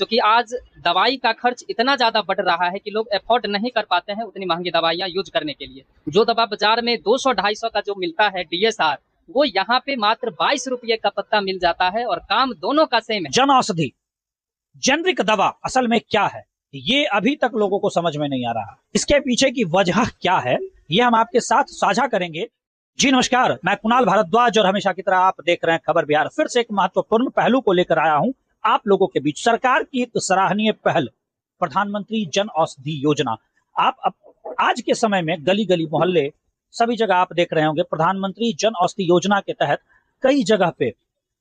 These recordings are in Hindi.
क्योंकि आज दवाई का खर्च इतना ज़्यादा बढ़ रहा है कि लोग अफोर्ड नहीं कर पाते हैं उतनी महंगी दवाइयाँ यूज करने के लिए। जो दवा बाजार में 200-250 का जो मिलता है डीएसआर, वो यहाँ पे मात्र 22 रुपये का पत्ता मिल जाता है और काम दोनों का सेम है। जन औषधि जेनरिक दवा असल में क्या है, ये अभी तक लोगों को समझ में नहीं आ रहा। इसके पीछे की वजह क्या है, ये हम आपके साथ साझा करेंगे। जी नमस्कार, मैं कुणाल भारद्वाज और हमेशा की तरह आप देख रहे हैं खबर बिहार। फिर से एक महत्वपूर्ण पहलू को लेकर आया हूं आप लोगों के बीच। सरकार की एक सराहनीय पहल, प्रधानमंत्री जन औषधि योजना। आप आज के समय में गली गली मोहल्ले सभी जगह आप देख रहे होंगे, प्रधानमंत्री जन औषधि योजना के तहत कई जगह पे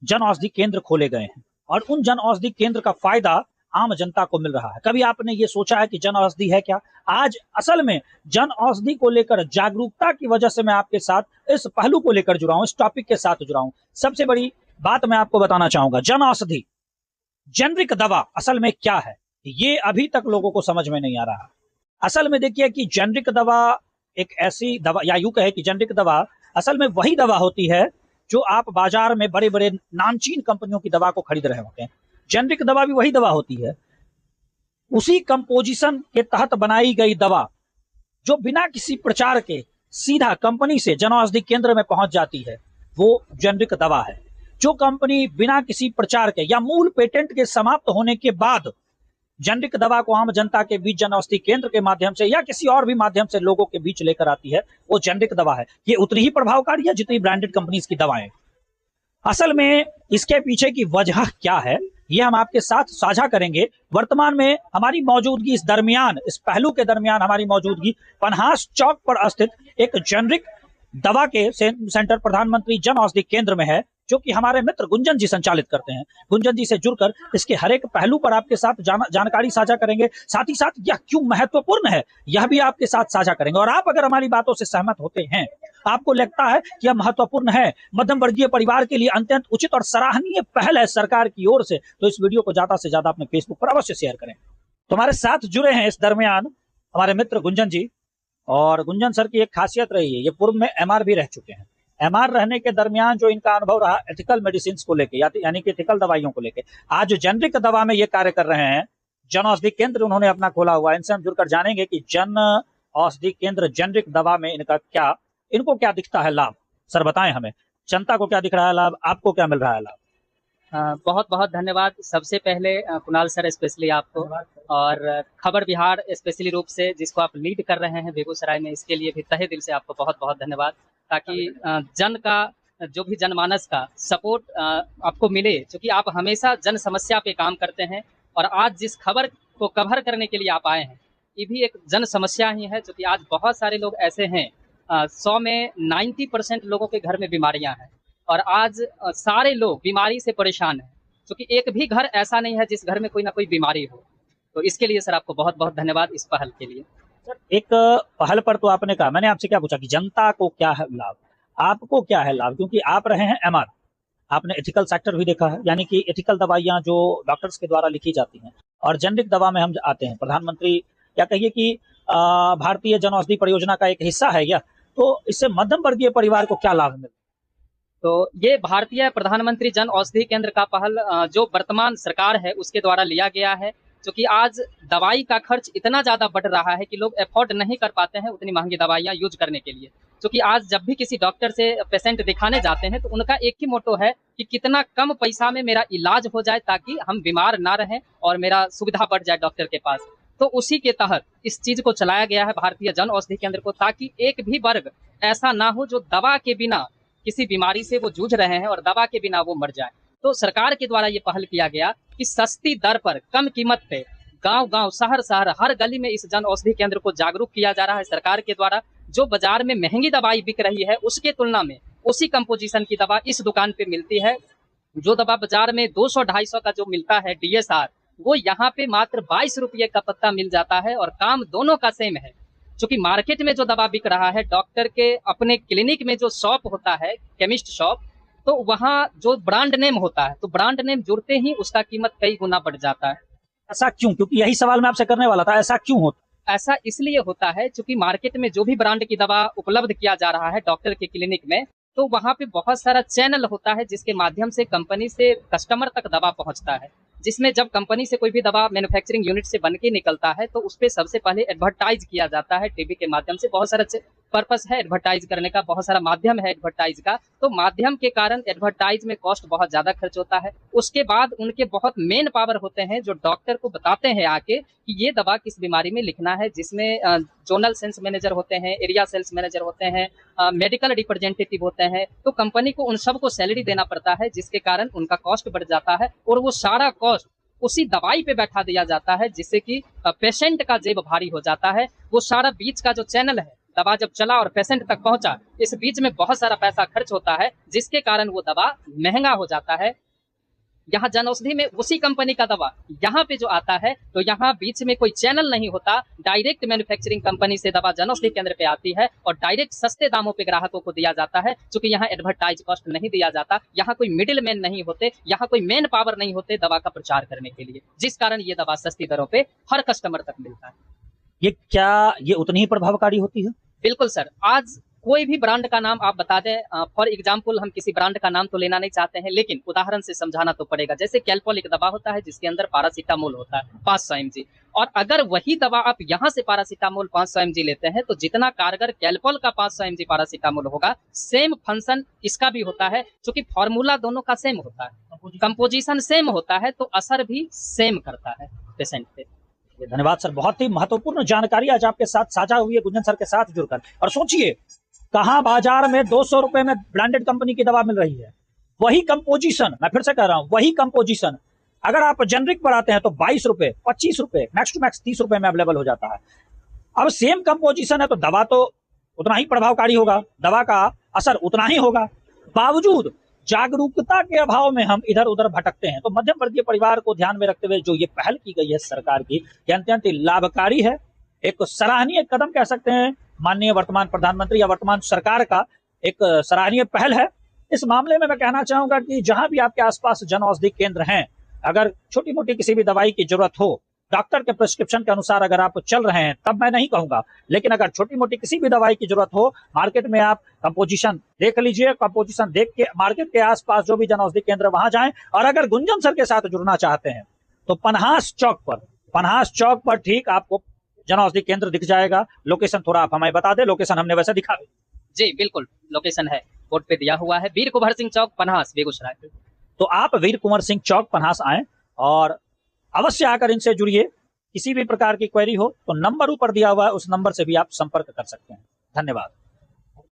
जन औषधि केंद्र खोले गए हैं और उन जन औषधि केंद्र का फायदा आम जनता को मिल रहा है। कभी आपने ये सोचा है कि जन औषधि है क्या? आज असल में जन औषधि को लेकर जागरूकता की वजह से मैं आपके साथ इस पहलू को लेकर जुड़ा हूं, इस टॉपिक के साथ जुड़ा हूं। सबसे बड़ी बात मैं आपको बताना चाहूंगा, जन औषधि जेनरिक दवा असल में क्या है, ये अभी तक लोगों को समझ में नहीं आ रहा। असल में देखिए कि जेनरिक दवा एक ऐसी दवा, या यूं कहे कि जेनरिक दवा असल में वही दवा होती है जो आप बाजार में बड़े बड़े नामचीन कंपनियों की दवा को खरीद रहे होते हैं। जेनरिक दवा भी वही दवा होती है, उसी कंपोजिशन के तहत बनाई गई दवा जो बिना किसी प्रचार के सीधा कंपनी से जन औषधि केंद्र में पहुंच जाती है, वो जेनरिक दवा है। जो कंपनी बिना किसी प्रचार के या मूल पेटेंट के समाप्त होने के बाद जेनरिक दवा को आम जनता के बीच जन औषधि केंद्र के माध्यम से या किसी और भी माध्यम से लोगों के बीच लेकर आती है, वो जेनरिक दवा है। ये उतनी ही प्रभावकारी है जितनी ब्रांडेड कंपनीज की दवाएं। असल में इसके पीछे की वजह क्या है, ये हम आपके साथ साझा करेंगे। वर्तमान में हमारी मौजूदगी इस दरमियान, इस पहलू के दरमियान हमारी मौजूदगी पनहास चौक पर स्थित एक जेनरिक दवा के सेंटर प्रधानमंत्री जन औषधि केंद्र में है, जो कि हमारे मित्र गुंजन जी संचालित करते हैं। गुंजन जी से जुड़कर इसके हर एक पहलू पर आपके साथ जानकारी साझा करेंगे। साथ ही साथ यह क्यों महत्वपूर्ण है, यह भी आपके साथ साझा करेंगे। और आप अगर हमारी बातों से सहमत होते हैं, आपको लगता है कि यह महत्वपूर्ण है, मध्यम वर्गीय परिवार के लिए अत्यंत उचित और सराहनीय पहल है सरकार की ओर से, तो इस वीडियो को ज्यादा से ज्यादा अपने फेसबुक पर अवश्य शेयर करें। तो हमारे साथ जुड़े हैं इस दरमियान हमारे मित्र गुंजन जी। और गुंजन सर की एक खासियत रही है, ये पूर्व में एमआर भी रह चुके हैं। एमआर रहने के दरमियान जो इनका अनुभव रहा एथिकल मेडिसिन को लेके, यानी कि एथिकल दवाइयों को लेके, आज जो जेनरिक दवा में ये कार्य कर रहे हैं, जन औषधि केंद्र उन्होंने अपना खोला हुआ है। इनसे हम जुड़कर जानेंगे कि जन औषधि केंद्र जेनरिक दवा में इनको क्या दिखता है लाभ। सर बताएं हमें, जनता को क्या दिख रहा है लाभ, आपको क्या मिल रहा है लाभ? बहुत बहुत धन्यवाद सबसे पहले कुणाल सर, स्पेशली आपको, और खबर बिहार स्पेशली रूप से जिसको आप लीड कर रहे हैं बेगूसराय में, इसके लिए भी तहे दिल से आपको बहुत बहुत धन्यवाद। ताकि जन का, जो भी जनमानस का सपोर्ट आपको मिले, क्योंकि आप हमेशा जन समस्या पे काम करते हैं। और आज जिस खबर को कवर करने के लिए आप आए हैं, ये भी एक जन समस्या ही है, क्योंकि आज बहुत सारे लोग ऐसे हैं, 100 में 90% लोगों के घर में बीमारियां हैं और आज सारे लोग बीमारी से परेशान हैं, क्योंकि एक भी घर ऐसा नहीं है जिस घर में कोई ना कोई बीमारी हो। तो इसके लिए सर आपको बहुत बहुत धन्यवाद इस पहल के लिए। सर एक पहल पर तो आपने कहा, मैंने आपसे क्या पूछा कि जनता को क्या है लाभ, आपको क्या है लाभ? क्योंकि आप रहे हैं एमआर, आपने एथिकल सेक्टर भी देखा है, यानी कि एथिकल दवाइयां जो डॉक्टर्स के द्वारा लिखी जाती हैं। और जेनरिक दवा में हम आते हैं, प्रधानमंत्री या कहिए कि भारतीय जन औषधि परियोजना का एक हिस्सा है यह, तो इससे मध्यम वर्गीय परिवार को क्या लाभ मिलता है? तो ये भारतीय प्रधानमंत्री जन औषधि केंद्र का पहल जो वर्तमान सरकार है उसके द्वारा लिया गया है, क्योंकि आज दवाई का खर्च इतना ज़्यादा बढ़ रहा है कि लोग अफोर्ड नहीं कर पाते हैं उतनी महंगी दवाइयाँ यूज करने के लिए। क्योंकि आज जब भी किसी डॉक्टर से पेशेंट दिखाने जाते हैं तो उनका एक ही मोटो है कि कितना कम पैसा में मेरा इलाज हो जाए ताकि हम बीमार ना रहें और मेरा सुविधा बढ़ जाए डॉक्टर के पास। तो उसी के तहत इस चीज़ को चलाया गया है भारतीय जन औषधि केंद्र को, ताकि एक भी वर्ग ऐसा ना हो जो दवा के बिना किसी बीमारी से वो जूझ रहे हैं और दवा के बिना वो मर जाए। तो सरकार के द्वारा ये पहल किया गया कि सस्ती दर पर, कम कीमत पे, गांव गांव, शहर शहर, हर गली में इस जन औषधि केंद्र को जागरूक किया जा रहा है सरकार के द्वारा। जो बाजार में महंगी दवाई बिक रही है उसके तुलना में उसी कंपोजिशन की दवा इस दुकान पे मिलती है। जो दवा बाजार में 200-250 का जो मिलता है डीएसआर, वो यहाँ पे मात्र 22 रुपये का पत्ता मिल जाता है और काम दोनों का सेम है। क्योंकि मार्केट में जो दवा बिक रहा है, डॉक्टर के अपने क्लिनिक में जो शॉप होता है, केमिस्ट शॉप, तो वहाँ जो ब्रांड नेम होता है, तो ब्रांड नेम जुड़ते ही उसका कीमत कई गुना बढ़ जाता है। ऐसा क्यों? क्योंकि यही सवाल मैं आपसे करने वाला था, ऐसा क्यों होता? ऐसा इसलिए होता है क्योंकि मार्केट में जो भी ब्रांड की दवा उपलब्ध किया जा रहा है डॉक्टर के क्लिनिक में, तो वहाँ पे बहुत सारा चैनल होता है जिसके माध्यम से कंपनी से कस्टमर तक दवा पहुँचता है। जिसमें जब कंपनी से कोई भी दवा मैन्युफैक्चरिंग यूनिट से बन के निकलता है तो उस पर सबसे पहले एडवर्टाइज किया जाता है टीवी के माध्यम से। बहुत सारा पर्पस है एडवर्टाइज करने का, बहुत सारा माध्यम है एडवर्टाइज का, तो माध्यम के कारण एडवर्टाइज में कॉस्ट बहुत ज्यादा खर्च होता है। उसके बाद उनके बहुत मेन पावर होते हैं जो डॉक्टर को बताते हैं आके कि ये दवा किस बीमारी में लिखना है, जिसमें जोनल सेल्स मैनेजर होते हैं, एरिया सेल्स मैनेजर होते हैं, मेडिकल रिप्रेजेंटेटिव होते हैं। तो कंपनी को उन सबको सैलरी देना पड़ता है, जिसके कारण उनका कॉस्ट बढ़ जाता है और वो सारा कॉस्ट उसी दवाई पे बैठा दिया जाता है, जिससे कि पेशेंट का जेब भारी हो जाता है। वो सारा बीच का जो चैनल है, दवा जब चला और पेशेंट तक पहुंचा, इस बीच में बहुत सारा पैसा खर्च होता है, जिसके कारण वो दवा महंगा हो जाता है। यहाँ जन औषधि में उसी कंपनी का दवा यहाँ पे जो आता है तो यहाँ बीच में कोई चैनल नहीं होता, डायरेक्ट मैन्युफैक्चरिंग कंपनी से दवा जन औषधि केंद्र पे आती है और डायरेक्ट सस्ते दामों पे ग्राहकों को दिया जाता है। क्योंकि यहाँ एडवर्टाइज कॉस्ट नहीं दिया जाता, यहाँ कोई मिडिल मैन नहीं होते, यहाँ कोई मेन पावर नहीं होते दवा का प्रचार करने के लिए, जिस कारण ये दवा सस्ती दरों पे हर कस्टमर तक मिलता है। ये उतनी ही प्रभावकारी होती है? बिल्कुल सर। आज कोई भी ब्रांड का नाम आप बता दें, फॉर एग्जाम्पल हम किसी ब्रांड का नाम तो लेना नहीं चाहते हैं, लेकिन उदाहरण से समझाना तो पड़ेगा। जैसे कैल्पॉल एक दवा होता है जिसके अंदर पैरासीटामोल होता है 500 mg, और अगर वही दवा आप यहाँ से पैरासीटामोल 500 mg लेते हैं तो जितना कारगर कैल्पॉल का 500 mg पैरासीटामोल होगा, सेम फंक्शन इसका भी होता है। क्योंकि फॉर्मूला दोनों का सेम होता है, कंपोजिशन सेम होता है, तो असर भी सेम करता है पेशेंट पे। धन्यवाद सर, बहुत ही महत्वपूर्ण जानकारी आज आपके साथ साझा हुई है गुंजन सर के साथ जुड़कर। और सोचिए कहां बाजार में 200 रुपए में ब्रांडेड कंपनी की दवा मिल रही है, वही कंपोजिशन, मैं फिर से कह रहा हूं, वही कंपोजिशन अगर आप जेनरिक पर आते हैं तो 22 रुपए, 25 रुपए, मैक्स टू मैक्स 30 रुपए में अवेलेबल हो जाता है। अब सेम कंपोजिशन है तो दवा तो उतना ही प्रभावकारी होगा, दवा का असर उतना ही होगा। बावजूद जागरूकता के अभाव में हम इधर उधर भटकते हैं। तो मध्यम वर्गीय परिवार को ध्यान में रखते हुए जो ये पहल की गई है सरकार की, ये अत्यंत लाभकारी है, एक सराहनीय कदम कह सकते हैं। माननीय वर्तमान प्रधानमंत्री या वर्तमान सरकार का एक सराहनीय पहल है। इस मामले में मैं कहना चाहूंगा कि जहां भी आपके आसपास जन औषधि केंद्र हैं, अगर छोटी मोटी किसी भी दवाई की जरूरत हो, डॉक्टर के प्रिस्क्रिप्शन के अनुसार अगर आप चल रहे हैं तब मैं नहीं कहूंगा, लेकिन अगर छोटी मोटी किसी भी दवाई की जरूरत हो, मार्केट में आप कंपोजिशन देख लीजिए, कंपोजिशन देख के मार्केट के आसपास जो भी जन औषधि केंद्र वहां जाएं। और अगर गुंजन सर के साथ जुड़ना चाहते हैं तो पन्हास चौक पर ठीक आपको जन औषधि केंद्र दिख जाएगा। लोकेशन थोड़ा आप हमें बता दें, लोकेशन हमने वैसे दिखा दी। जी बिल्कुल, लोकेशन है, बोर्ड पे दिया हुआ है, वीर कुंवर सिंह चौक, पन्हास, बेगूसराय। तो आप वीर कुंवर सिंह चौक पन्हास आएं और अवश्य आकर इनसे जुड़िए। किसी भी प्रकार की क्वेरी हो तो नंबर ऊपर दिया हुआ है, उस नंबर से भी आप संपर्क कर सकते हैं। धन्यवाद।